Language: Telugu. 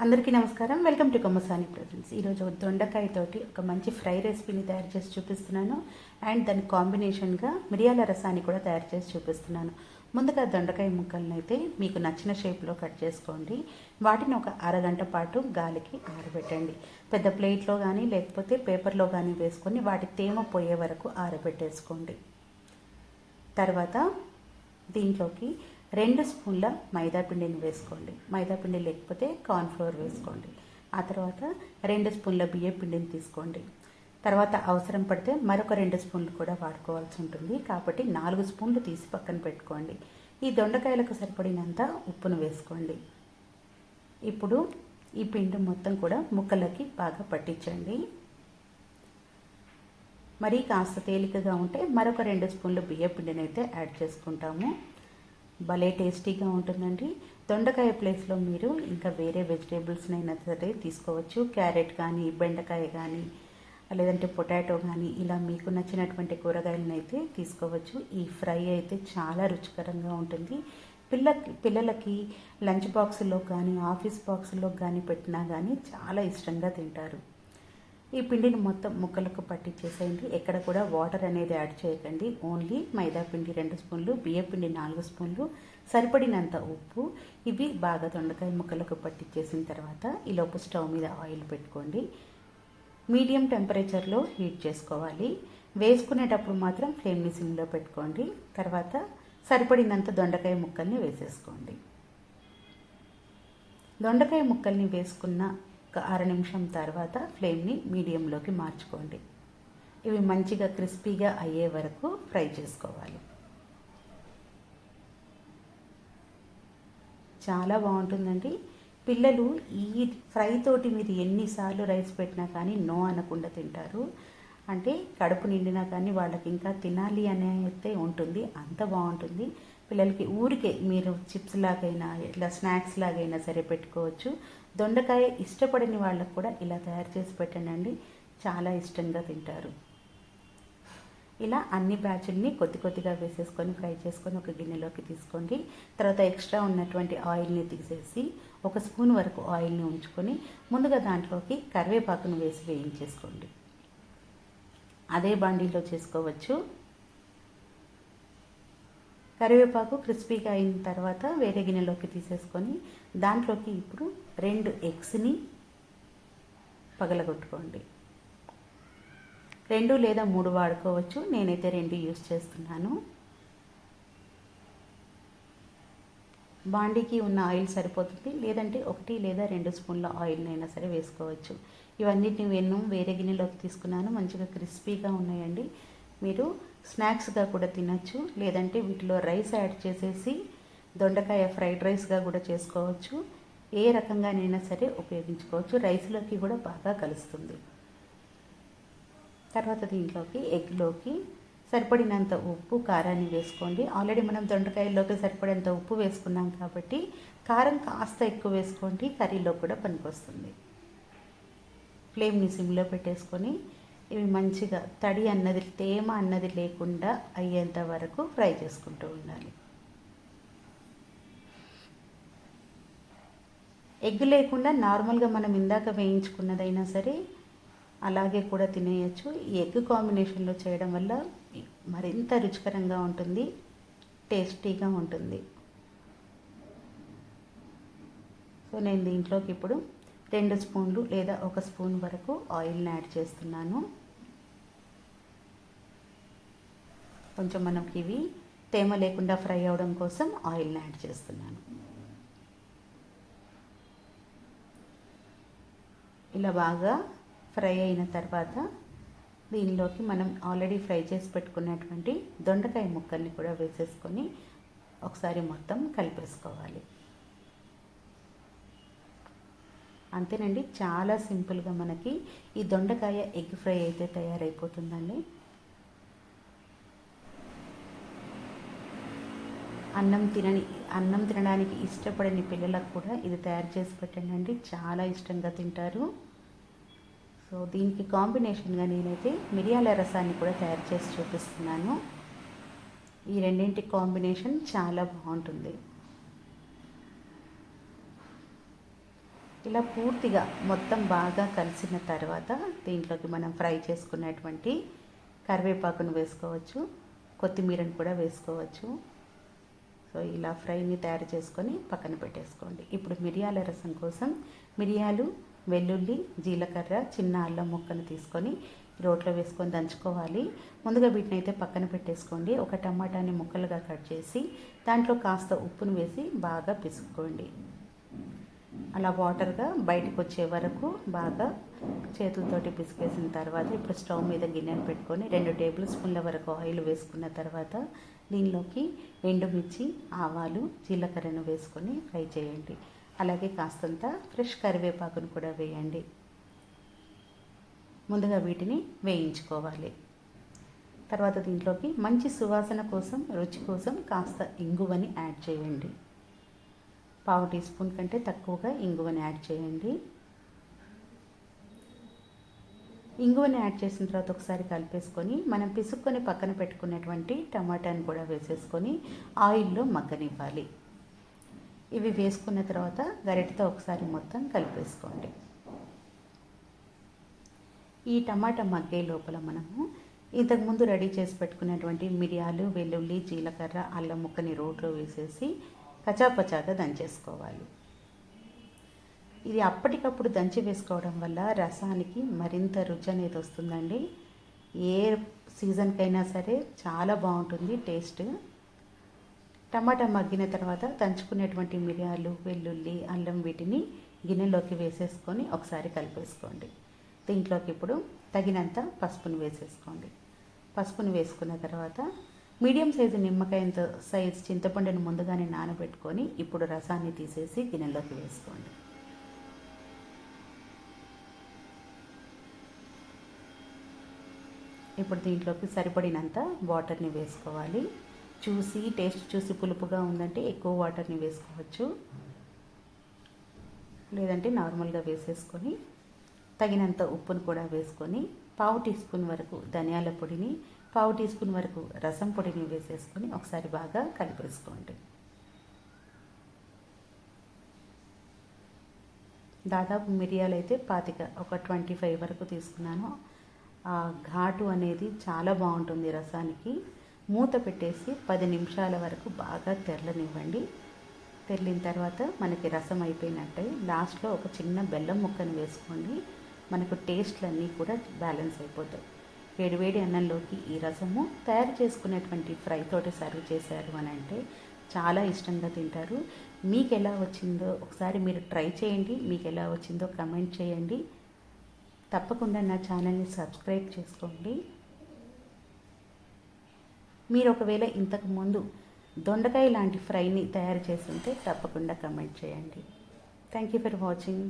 అందరికీ నమస్కారం. Welcome to Kommasani presence. ఈరోజు దొండకాయతోటి ఒక మంచి ఫ్రై రెసిపీని తయారు చేసి చూపిస్తున్నాను. అండ్ దాని కాంబినేషన్గా మిరియాల రసాన్ని కూడా తయారు చేసి చూపిస్తున్నాను. ముందుగా దొండకాయ ముక్కలను అయితే మీకు నచ్చిన షేప్లో కట్ చేసుకోండి. వాటిని ఒక అరగంట పాటు గాలికి ఆరబెట్టండి. పెద్ద ప్లేట్లో కానీ లేకపోతే పేపర్లో కానీ వేసుకొని వాటి తేమ పోయే వరకు ఆరబెట్టేసుకోండి. తర్వాత దీంట్లోకి 2 స్పూన్ల మైదా పిండిని వేసుకోండి. మైదా పిండి లేకపోతే కార్న్ఫ్లోర్ వేసుకోండి. ఆ తర్వాత 2 స్పూన్ల బియ్య పిండిని తీసుకోండి. తర్వాత అవసరం పడితే మరొక 2 స్పూన్లు కూడా వాడుకోవాల్సి ఉంటుంది. కాబట్టి 4 స్పూన్లు తీసి పక్కన పెట్టుకోండి. ఈ దొండకాయలకు సరిపడినంత ఉప్పును వేసుకోండి. ఇప్పుడు ఈ పిండి మొత్తం కూడా ముక్కలకి బాగా పట్టించండి. మరీ కాస్త తేలికగా ఉంటే మరొక 2 స్పూన్లు బియ్య పిండిని అయితే యాడ్ చేసుకుంటాము. భలే టేస్టీగా ఉంటుందండి. దొండకాయ ప్లేస్లో మీరు ఇంకా వేరే వెజిటేబుల్స్నైనా సరే తీసుకోవచ్చు. క్యారెట్ కానీ, బెండకాయ కానీ, లేదంటే పొటాటో కానీ, ఇలా మీకు నచ్చినటువంటి కూరగాయలను అయితే తీసుకోవచ్చు. ఈ ఫ్రై అయితే చాలా రుచికరంగా ఉంటుంది. పిల్లలకి లంచ్ బాక్సుల్లో కానీ, ఆఫీస్ బాక్సుల్లో కానీ పెట్టినా కానీ చాలా ఇష్టంగా తింటారు. ఈ పిండిని మొత్తం ముక్కలకు పట్టించేసేయండి. ఎక్కడ కూడా వాటర్ అనేది యాడ్ చేయకండి. ఓన్లీ మైదా పిండి 2 స్పూన్లు, బియ్య పిండి 4 స్పూన్లు, సరిపడినంత ఉప్పు. ఇవి బాగా దొండకాయ ముక్కలకు పట్టించేసిన తర్వాత ఈలోపు స్టవ్ మీద ఆయిల్ పెట్టుకోండి. మీడియం టెంపరేచర్లో హీట్ చేసుకోవాలి. వేసుకునేటప్పుడు మాత్రం ఫ్లేమ్ని సిమ్లో పెట్టుకోండి. తర్వాత సరిపడినంత దొండకాయ ముక్కల్ని వేసేసుకోండి. దొండకాయ ముక్కల్ని వేసుకున్న ఒక 6 నిమిషం తర్వాత ఫ్లేమ్ని మీడియంలోకి మార్చుకోండి. ఇవి మంచిగా క్రిస్పీగా అయ్యే వరకు ఫ్రై చేసుకోవాలి. చాలా బాగుంటుందండి. పిల్లలు ఈ ఫ్రై తోటి మీరు ఎన్నిసార్లు రైస్ పెట్టినా కానీ నో అనకుండా తింటారు. అంటే కడుపు నిండినా కానీ వాళ్ళకి ఇంకా తినాలి అనే అయితే ఉంటుంది. అంత బాగుంటుంది. పిల్లలకి ఊరికే మీరు చిప్స్ లాగైనా ఇట్లా స్నాక్స్ లాగైనా సరే పెట్టుకోవచ్చు. దొండకాయ ఇష్టపడని వాళ్ళకు కూడా ఇలా తయారు చేసి పెట్టండి. చాలా ఇష్టంగా తింటారు. ఇలా అన్ని బ్యాచుల్ని కొద్ది కొద్దిగా వేసేసుకొని ఫ్రై చేసుకొని ఒక గిన్నెలోకి తీసుకోండి. తర్వాత ఎక్స్ట్రా ఉన్నటువంటి ఆయిల్ని తీసేసి 1 స్పూన్ వరకు ఆయిల్ని ఉంచుకొని ముందుగా దాంట్లోకి కరివేపాకును వేసి వేయించేసుకోండి. అదే బాండీలో చేసుకోవచ్చు. కరివేపాకు క్రిస్పీగా అయిన తర్వాత వేరే గిన్నెలోకి తీసేసుకొని దాంట్లోకి ఇప్పుడు 2 ఎగ్స్ని పగలగొట్టుకోండి. 2 లేదా 3 వాడుకోవచ్చు. నేనైతే 2 యూస్ చేస్తున్నాను. బాండీకి ఉన్న ఆయిల్ సరిపోతుంది. లేదంటే 1 లేదా 2 స్పూన్ల ఆయిల్నైనా సరే వేసుకోవచ్చు. ఇవన్నిటిని నేను వేరే గిన్నెలోకి తీసుకున్నాను. మంచిగా క్రిస్పీగా ఉన్నాయండి. మీరు స్నాక్స్గా కూడా తినచ్చు. లేదంటే వీటిలో రైస్ యాడ్ చేసేసి దొండకాయ ఫ్రైడ్ రైస్గా కూడా చేసుకోవచ్చు. ఏ రకంగానైనా సరే ఉపయోగించుకోవచ్చు. రైస్లోకి కూడా బాగా కలుస్తుంది. తర్వాత దీంట్లోకి ఎగ్లోకి సరిపడినంత ఉప్పు, కారాన్ని వేసుకోండి. ఆల్రెడీ మనం దొండకాయల్లోకి సరిపడేంత ఉప్పు వేసుకున్నాం కాబట్టి కారం కాస్త ఎక్కువ వేసుకోండి. కర్రీలో కూడా పనికొస్తుంది. ఫ్లేమ్ని సిమ్లో పెట్టేసుకొని ఇవి మంచిగా తేమ అన్నది లేకుండా అయ్యేంత వరకు ఫ్రై చేసుకుంటూ ఉండాలి. ఎగ్ లేకుండా నార్మల్గా మనం ఇందాక వేయించుకున్నదైనా సరే అలాగే కూడా తినేయచ్చు. ఈ ఎగ్ కాంబినేషన్లో చేయడం వల్ల మరింత రుచికరంగా ఉంటుంది, టేస్టీగా ఉంటుంది. సో నేను దీంట్లోకి ఇప్పుడు 2 స్పూన్లు లేదా 1 స్పూన్ వరకు ఆయిల్ని యాడ్ చేస్తున్నాను. కొంచెం మనకి ఇవి తేమ లేకుండా ఫ్రై అవడం కోసం ఆయిల్ని యాడ్ చేస్తున్నాను. ఇలా బాగా ఫ్రై అయిన తర్వాత దీనిలోకి మనం ఆల్రెడీ ఫ్రై చేసి పెట్టుకున్నటువంటి దొండకాయ ముక్కల్ని కూడా వేసేసుకొని ఒకసారి మొత్తం కలిపేసుకోవాలి. అంతేనండి. చాలా సింపుల్గా మనకి ఈ దొండకాయ ఎగ్ ఫ్రై అయితే తయారైపోతుందండి. అన్నం తినడానికి ఇష్టపడని పిల్లలకు కూడా ఇది తయారు చేసి పెట్టండి. చాలా ఇష్టంగా తింటారు. సో దీనికి కాంబినేషన్గా నేనైతే మిరియాల రసాన్ని కూడా తయారు చేసి చూపిస్తున్నాను. ఈ రెండింటి కాంబినేషన్ చాలా బాగుంటుంది. ఇలా పూర్తిగా మొత్తం బాగా కలిసిన తర్వాత దీంట్లోకి మనం ఫ్రై చేసుకున్నటువంటి కరివేపాకును వేసుకోవచ్చు, కొత్తిమీరను కూడా వేసుకోవచ్చు. సో ఇలా ఫ్రైని తయారు చేసుకొని పక్కన పెట్టేసుకోండి. ఇప్పుడు మిరియాల రసం కోసం మిరియాలు, వెల్లుల్లి, జీలకర్ర, చిన్న అల్లం ముక్కను తీసుకొని రోట్లో వేసుకొని దంచుకోవాలి. ముందుగా వీటిని అయితే పక్కన పెట్టేసుకోండి. ఒక టమాటాని ముక్కలుగా కట్ చేసి దాంట్లో కాస్త ఉప్పును వేసి బాగా పిసుక్కోండి. అలా వాటర్గా బయటకు వచ్చే వరకు బాగా చేతులతోటి పిసికేసిన తర్వాత ఇప్పుడు స్టవ్ మీద గిన్నెను పెట్టుకొని 2 టేబుల్ స్పూన్ల వరకు ఆయిల్ వేసుకున్న తర్వాత దీనిలోకి ఎండుమిర్చి, ఆవాలు, జీలకర్రను వేసుకొని ఫ్రై చేయండి. అలాగే కాస్తంత ఫ్రెష్ కరివేపాకును కూడా వేయండి. ముందుగా వీటిని వేయించుకోవాలి. తర్వాత దీంట్లోకి మంచి సువాసన కోసం, రుచి కోసం కాస్త ఇంగువని యాడ్ చేయండి. 1/2 టీ స్పూన్ కంటే తక్కువగా ఇంగువని యాడ్ చేయండి. ఇంగువని యాడ్ చేసిన తర్వాత ఒకసారి కలిపేసుకొని మనం పిసుక్కొని పక్కన పెట్టుకున్నటువంటి టమాటాని కూడా వేసేసుకొని ఆయిల్లో మగ్గనివ్వాలి. ఇవి వేసుకున్న తర్వాత గరిటెతో ఒకసారి మొత్తం కలిపేసుకోండి. ఈ టమాటా మగ్గే లోపల మనము ఇంతకుముందు రెడీ చేసి పెట్టుకున్నటువంటి మిరియాలు, వెల్లుల్లి, జీలకర్ర, అల్లం ముక్కని రోట్లో వేసేసి కచాపచాగా దంచేసుకోవాలి. ఇది అప్పటికప్పుడు దంచి వేసుకోవడం వల్ల రసానికి మరింత రుచి అనేది వస్తుందండి. ఏ సీజన్కైనా సరే చాలా బాగుంటుంది టేస్ట్. టమాటా మగ్గిన తర్వాత దంచుకునేటువంటి మిరియాలు, వెల్లుల్లి, అల్లం వీటిని గిన్నెలోకి వేసేసుకొని ఒకసారి కలిపేసుకోండి. దీంట్లోకి ఇప్పుడు తగినంత పసుపును వేసేసుకోండి. పసుపును వేసుకున్న తర్వాత మీడియం సైజు నిమ్మకాయంత సైజు చింతపండును ముందుగానే నానబెట్టుకొని ఇప్పుడు రసాన్ని తీసేసి గిన్నెలోకి వేసుకోండి. ఇప్పుడు దీంట్లోకి సరిపడినంత వాటర్ని వేసుకోవాలి. టేస్ట్ చూసి పులుపుగా ఉందంటే ఎక్కువ వాటర్ని వేసుకోవచ్చు, లేదంటే నార్మల్గా వేసేసుకొని తగినంత ఉప్పును కూడా వేసుకొని 1/2 టీ స్పూన్ వరకు ధనియాల పొడిని, 1/2 టీ స్పూన్ వరకు రసం పొడిని వేసేసుకొని ఒకసారి బాగా కలిపేసుకోండి. దాదాపు మిరియాలు అయితే 25 ఒక 25 వరకు తీసుకున్నాను. ఆ ఘాటు అనేది చాలా బాగుంటుంది రసానికి. మూత పెట్టేసి 10 నిమిషాల వరకు బాగా తెరలనివ్వండి. తెరిలిన తర్వాత మనకి రసం అయిపోయినట్టే. లాస్ట్లో ఒక చిన్న బెల్లం ముక్కను వేసుకోండి. మనకు టేస్ట్లన్నీ కూడా బ్యాలెన్స్ అయిపోతాయి. వేడివేడి అన్నంలోకి ఈ రసము తయారు చేసుకునేటువంటి ఫ్రై తోటి సర్వ్ చేశారు అని అంటే చాలా ఇష్టంగా తింటారు. మీకు ఎలా వచ్చిందో ఒకసారి మీరు ట్రై చేయండి. మీకు ఎలా వచ్చిందో కమెంట్ చేయండి. తప్పకుండా నా ఛానల్ని సబ్స్క్రైబ్ చేసుకోండి. మీరు ఒకవేళ ఇంతకుముందు దొండకాయ లాంటి ఫ్రైని తయారు చేస్తుంటే తప్పకుండా కమెంట్ చేయండి. Thank you for watching.